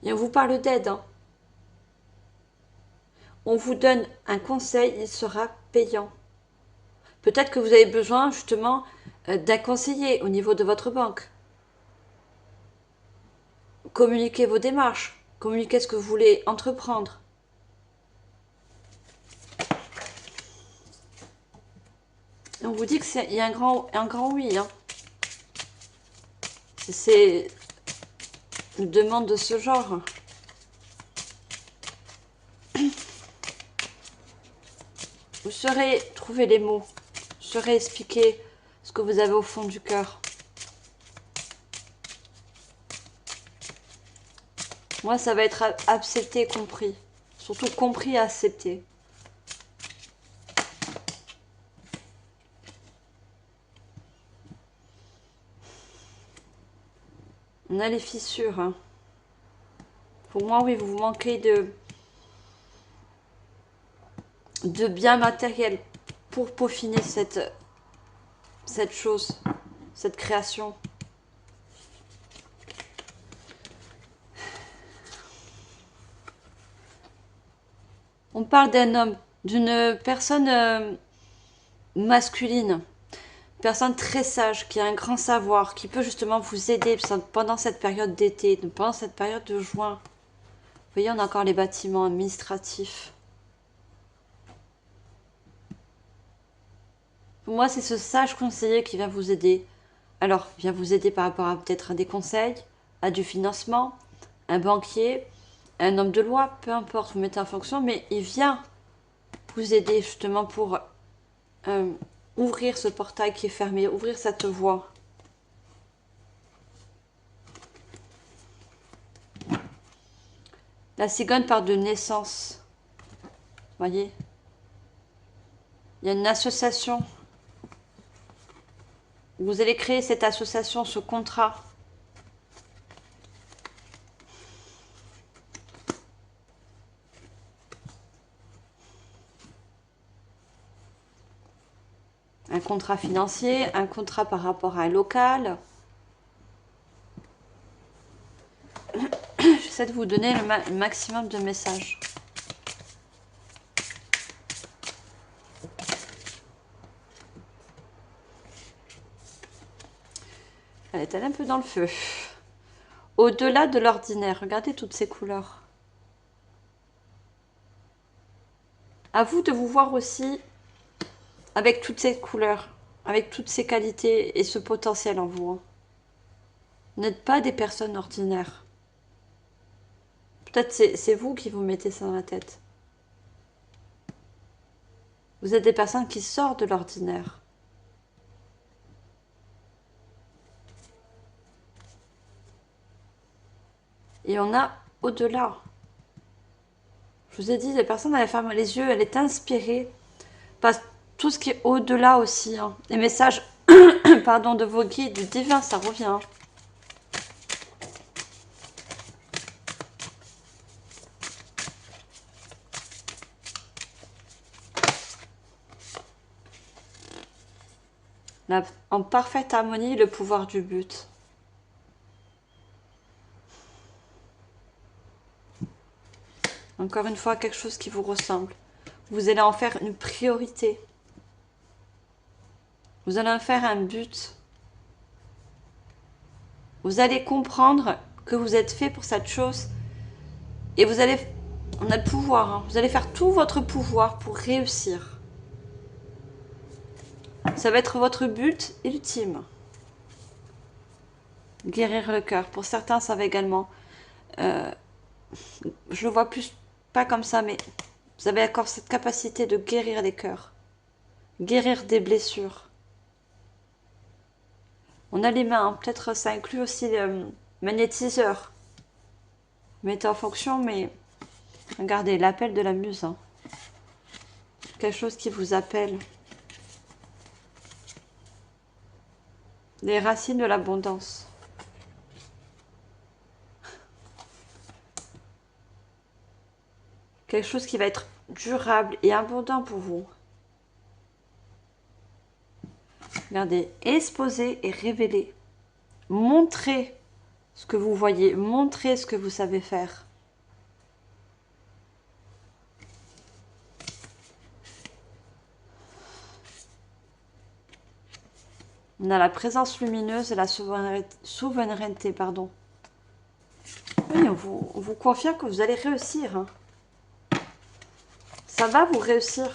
Et on vous parle d'aide. Hein. On vous donne un conseil, il sera payant. Peut-être que vous avez besoin justement d'un conseiller au niveau de votre banque. Communiquez vos démarches, communiquez ce que vous voulez entreprendre. Et on vous dit qu'il y a un grand oui. Hein. C'est une demande de ce genre. Vous saurez trouver les mots, vous saurez expliquer ce que vous avez au fond du cœur. Moi, ça va être accepté, compris. Surtout compris et accepté. On a les fissures. Hein. Pour moi, oui, vous manquez de biens matériels pour peaufiner cette chose, cette création. On parle d'un homme, d'une personne masculine. Personne très sage, qui a un grand savoir, qui peut justement vous aider pendant cette période d'été, pendant cette période de juin. Vous voyez, on a encore les bâtiments administratifs. Pour moi, c'est ce sage conseiller qui vient vous aider. Alors, il vient vous aider par rapport à peut-être à des conseils, à du financement, un banquier, un homme de loi, peu importe, vous mettez en fonction, mais il vient vous aider justement pour ouvrir ce portail qui est fermé, ouvrir cette voie. La cigogne part de naissance. Voyez, il y a une association. Vous allez créer cette association, ce contrat. Un contrat financier, un contrat par rapport à un local. J'essaie de vous donner le maximum de messages. Elle est un peu dans le feu. Au-delà de l'ordinaire, regardez toutes ces couleurs. À vous de vous voir aussi avec toutes ces couleurs, avec toutes ces qualités et ce potentiel en vous. Vous n'êtes pas des personnes ordinaires. Peut-être c'est vous qui vous mettez ça dans la tête. Vous êtes des personnes qui sortent de l'ordinaire. Et on a au-delà. Je vous ai dit, les personnes, elles ferment les yeux, elle est inspirée par tout ce qui est au-delà aussi. Hein. Les messages pardon, de vos guides, du divin, ça revient. Hein. Là, en parfaite harmonie, le pouvoir du but. Encore une fois, quelque chose qui vous ressemble. Vous allez en faire une priorité. Vous allez en faire un but. Vous allez comprendre que vous êtes fait pour cette chose. Et vous allez... On a le pouvoir. Hein. Vous allez faire tout votre pouvoir pour réussir. Ça va être votre but ultime. Guérir le cœur. Pour certains, ça va également... je le vois plus pas comme ça, mais vous avez encore cette capacité de guérir les cœurs. Guérir des blessures. On a les mains, hein. Peut-être ça inclut aussi le magnétiseur. Mettez en fonction, mais regardez, l'appel de la muse. Hein. Quelque chose qui vous appelle. Les racines de l'abondance. Quelque chose qui va être durable et abondant pour vous. Regardez, exposer et révéler. Montrez ce que vous voyez, montrez ce que vous savez faire. On a la présence lumineuse et la souveraineté, pardon. Oui, on vous confirme que vous allez réussir. Hein. Ça va vous réussir.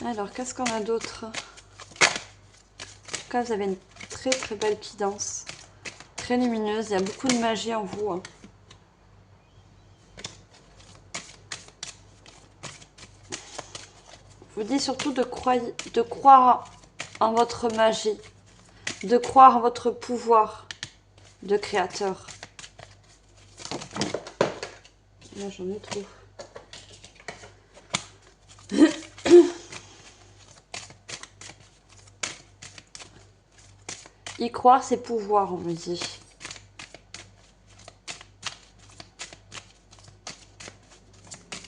Alors, qu'est-ce qu'on a d'autre? En tout cas, vous avez une très très belle guidance. Très lumineuse. Il y a beaucoup de magie en vous. Hein. Je vous dis surtout de croire en votre magie. De croire en votre pouvoir de créateur. Là, j'en ai trop. Y croire, c'est pouvoir, on me dit.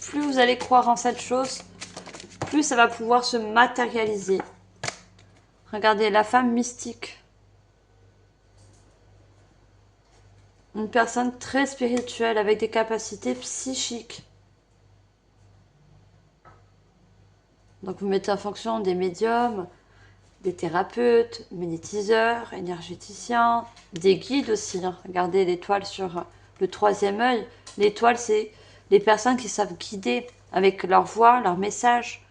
Plus vous allez croire en cette chose, plus ça va pouvoir se matérialiser. Regardez, la femme mystique. Une personne très spirituelle avec des capacités psychiques. Donc vous mettez en fonction des médiums, des thérapeutes, magnétiseurs, énergéticiens, des guides aussi. Hein. Regardez l'étoile sur le troisième œil. L'étoile, c'est les personnes qui savent guider avec leur voix, leur message.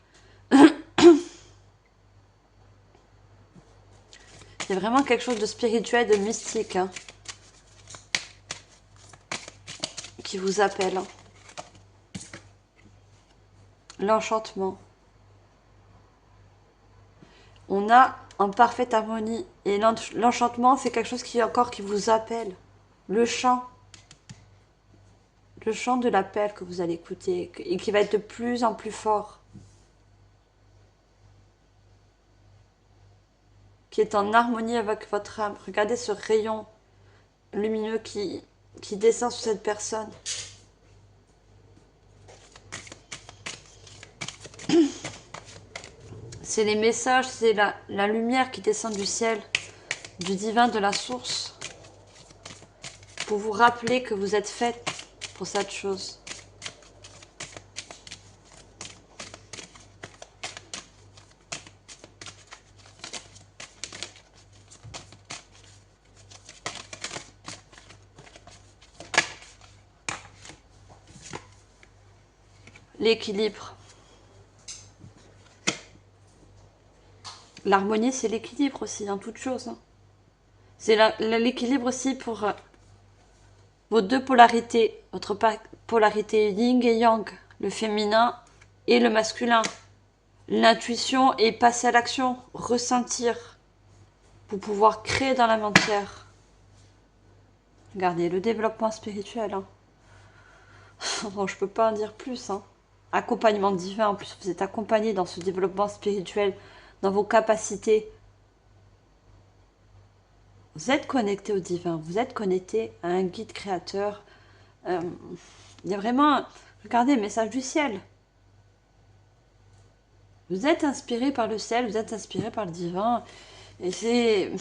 C'est vraiment quelque chose de spirituel, de mystique, hein, qui vous appelle. L'enchantement. On a en parfaite harmonie. Et l'enchantement, c'est quelque chose qui vous appelle. Le chant. Le chant de l'appel que vous allez écouter et qui va être de plus en plus fort. Qui est en harmonie avec votre âme. Regardez ce rayon lumineux qui descend sur cette personne. C'est les messages, c'est la lumière qui descend du ciel, du divin, de la source, pour vous rappeler que vous êtes faite pour cette chose. L'équilibre. L'harmonie, c'est l'équilibre aussi, dans toute chose. Hein. C'est l'équilibre aussi pour vos deux polarités. Votre polarité yin et yang, le féminin et le masculin. L'intuition et passer à l'action, ressentir, pour pouvoir créer dans la matière. Regardez, le développement spirituel. Hein. Bon, je peux pas en dire plus. Hein. Accompagnement divin, en plus vous êtes accompagné dans ce développement spirituel, dans vos capacités. Vous êtes connecté au divin, vous êtes connecté à un guide créateur. Il y a vraiment, regardez, message du ciel. Vous êtes inspiré par le ciel, vous êtes inspiré par le divin. Et c'est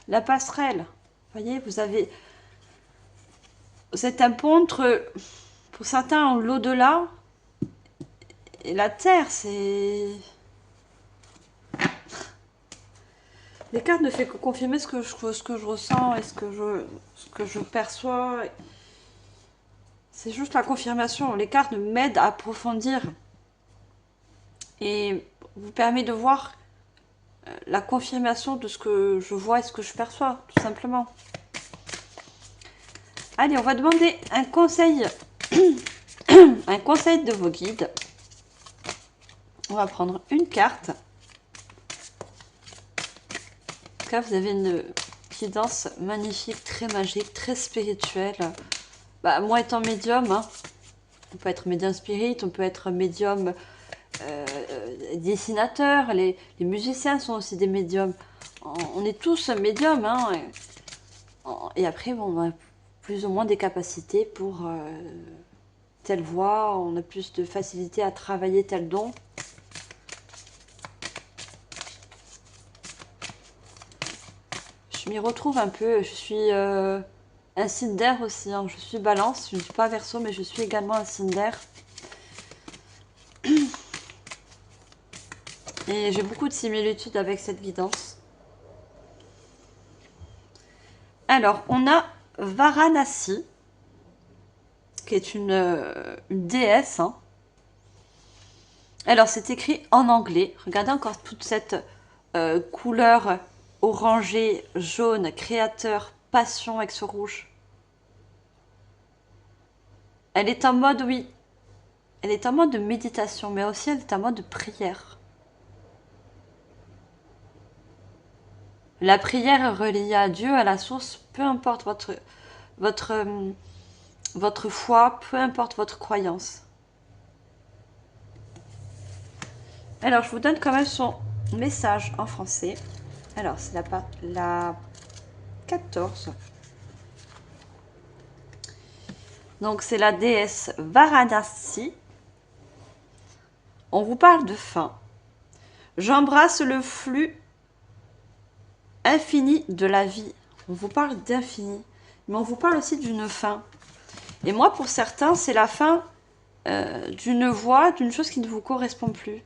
la passerelle. Vous voyez, vous êtes un pont entre, pour certains, l'au-delà et la terre. C'est... Les cartes ne font que confirmer ce que je ressens et ce que je perçois. C'est juste la confirmation. Les cartes m'aident à approfondir et vous permet de voir la confirmation de ce que je vois et ce que je perçois, tout simplement. Allez, on va demander un conseil, un conseil de vos guides. On va prendre une carte. Là, vous avez une guidance magnifique, très magique, très spirituelle. Bah, moi étant médium, hein, on peut être médium spirit, on peut être médium dessinateur, les musiciens sont aussi des médiums. On est tous médiums, hein, et après, bon, on a plus ou moins des capacités pour telle voix, on a plus de facilité à travailler tel don. Je m'y retrouve un peu, je suis un signe d'air aussi, hein. Je suis balance, je ne suis pas verseau, mais je suis également un signe d'air. Et j'ai beaucoup de similitudes avec cette guidance. Alors, on a Varanasi, qui est une déesse. Hein. Alors, c'est écrit en anglais. Regardez encore toute cette couleur orangée, jaune, créateur, passion avec ce rouge. Elle est en mode, oui, elle est en mode de méditation, mais aussi elle est en mode de prière. La prière est reliée à Dieu, à la source, peu importe votre foi, peu importe votre croyance. Alors, je vous donne quand même son message en français. Alors, c'est la 14. Donc, c'est la déesse Varanasi. On vous parle de faim. J'embrasse le flux infini de la vie. On vous parle d'infini. Mais on vous parle aussi d'une fin. Et moi, pour certains, c'est la fin d'une voie, d'une chose qui ne vous correspond plus.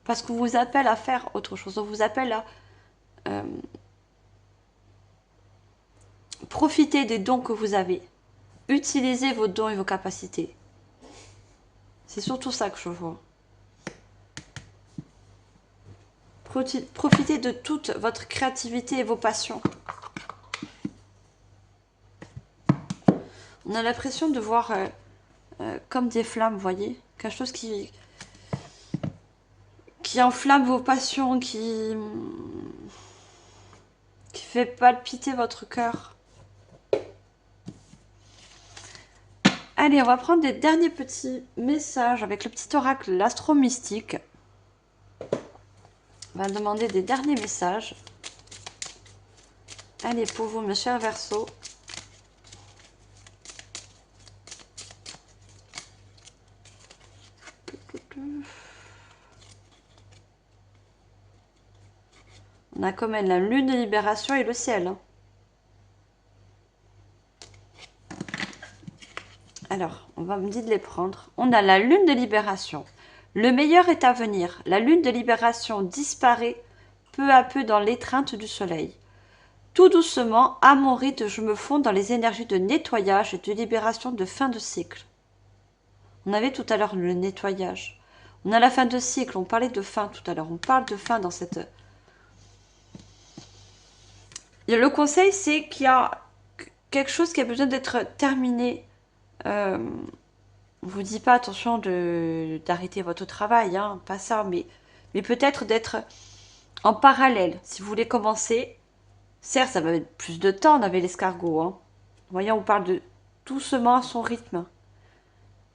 Parce qu'on vous appelle à faire autre chose. On vous appelle à profiter des dons que vous avez. Utilisez vos dons et vos capacités. C'est surtout ça que je vois. Profitez de toute votre créativité et vos passions. On a l'impression de voir comme des flammes, vous voyez, quelque chose qui enflamme vos passions, qui fait palpiter votre cœur. Allez, on va prendre des derniers petits messages avec le petit oracle, l'astro-mystique. On va demander des derniers messages. Allez, pour vous, mes chers Verseaux. On a quand même la lune de libération et le ciel. Alors, on va me dire de les prendre. On a la lune de libération. Le meilleur est à venir. La lune de libération disparaît peu à peu dans l'étreinte du soleil. Tout doucement, à mon rythme, je me fonds dans les énergies de nettoyage et de libération de fin de cycle. On avait tout à l'heure le nettoyage. On a la fin de cycle, on parlait de fin tout à l'heure. On parle de fin dans cette... Et le conseil, c'est qu'il y a quelque chose qui a besoin d'être terminé. On vous dit pas, attention, d'arrêter votre travail, hein, pas ça, mais peut-être d'être en parallèle. Si vous voulez commencer, certes, ça va mettre plus de temps, on avait l'escargot. Hein. Vous voyez, on parle de doucement à son rythme.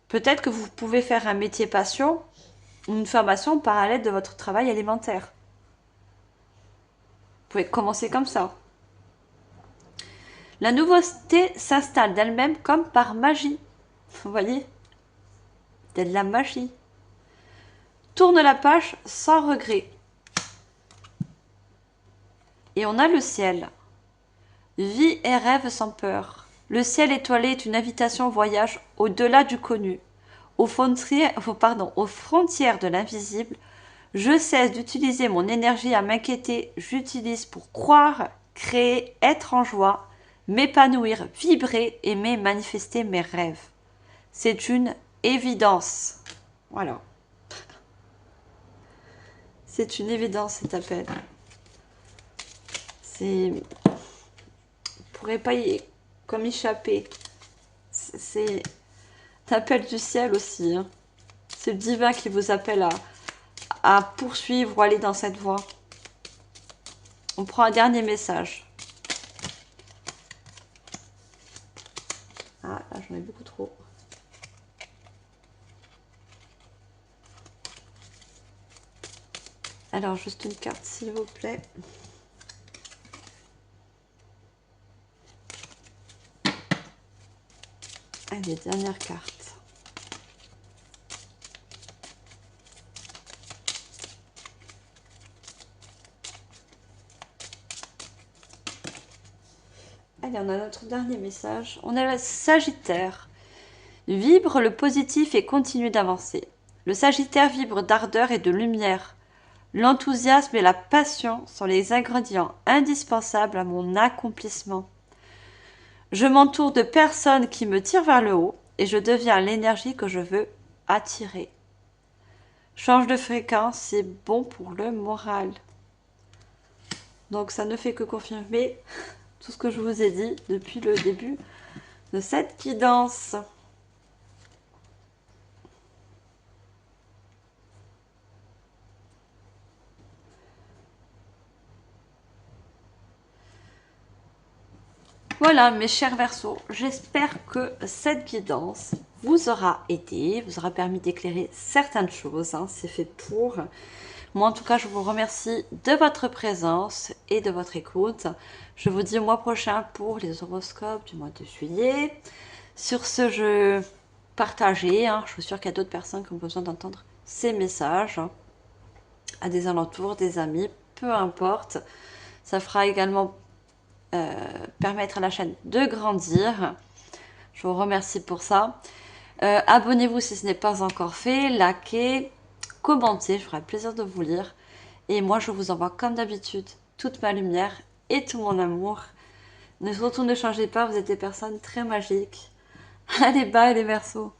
Peut-être que vous pouvez faire un métier passion, une formation en parallèle de votre travail alimentaire. Vous pouvez commencer comme ça. La nouveauté s'installe d'elle-même comme par magie. Vous voyez? C'est de la magie. Tourne la page sans regret. Et on a le ciel. Vie et rêve sans peur. Le ciel étoilé est une invitation au voyage au-delà du connu. Aux frontières de l'invisible, je cesse d'utiliser mon énergie à m'inquiéter. J'utilise pour croire, créer, être en joie, m'épanouir, vibrer, aimer, manifester mes rêves. C'est une évidence. Voilà. C'est une évidence cet appel. C'est... Vous ne pourrez pas comme échapper. C'est l'appel du ciel aussi. Hein. C'est le divin qui vous appelle à poursuivre ou aller dans cette voie. On prend un dernier message. Ah, là j'en ai beaucoup trop. Alors, juste une carte, s'il vous plaît. Allez, dernière carte. Allez, on a notre dernier message. On a le Sagittaire. Vibre le positif et continue d'avancer. Le Sagittaire vibre d'ardeur et de lumière. L'enthousiasme et la passion sont les ingrédients indispensables à mon accomplissement. Je m'entoure de personnes qui me tirent vers le haut et je deviens l'énergie que je veux attirer. Change de fréquence, c'est bon pour le moral. Donc ça ne fait que confirmer tout ce que je vous ai dit depuis le début de cette guidance. Voilà, mes chers Verseaux, j'espère que cette guidance vous aura aidé, vous aura permis d'éclairer certaines choses. Hein, c'est fait pour. Moi, en tout cas, je vous remercie de votre présence et de votre écoute. Je vous dis au mois prochain pour les horoscopes du mois de juillet. Sur ce, je partagez. Hein, je suis sûre qu'il y a d'autres personnes qui ont besoin d'entendre ces messages. Hein, à des alentours, des amis, peu importe. Ça fera également permettre à la chaîne de grandir. Je vous remercie pour ça. Abonnez-vous si ce n'est pas encore fait, likez, commentez, je ferai plaisir de vous lire. Et moi, je vous envoie comme d'habitude toute ma lumière et tout mon amour. Surtout ne changez pas, vous êtes des personnes très magiques. Allez, bye les Verseaux.